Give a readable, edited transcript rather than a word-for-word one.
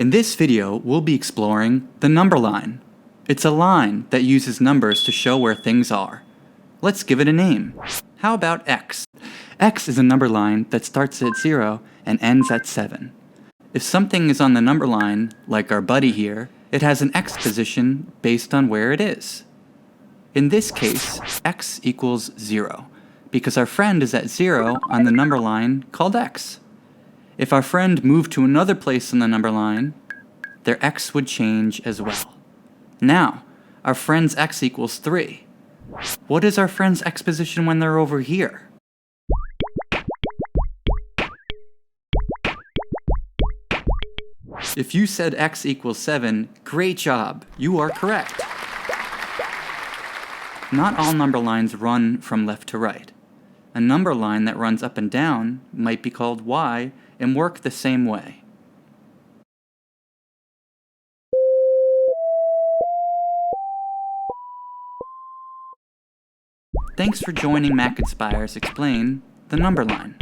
In this video, we'll be exploring the number line. It's a line that uses numbers to show where things are. Let's give it a name. How about x? X is a number line that starts at 0 and ends at 7. If something is on the number line, like our buddy here, it has an x position based on where it is. In this case, x equals 0, because our friend is at 0 on the number line called x. If our friend moved to another place on the number line, their x would change as well. Now, our friend's x equals 3. What is our friend's x position when they're over here? If you said x equals 7, great job, you are correct. Not all number lines run from left to right. A number line that runs up and down might be called y and work the same way. Thanks for joining MacInspires Explain the Number Line.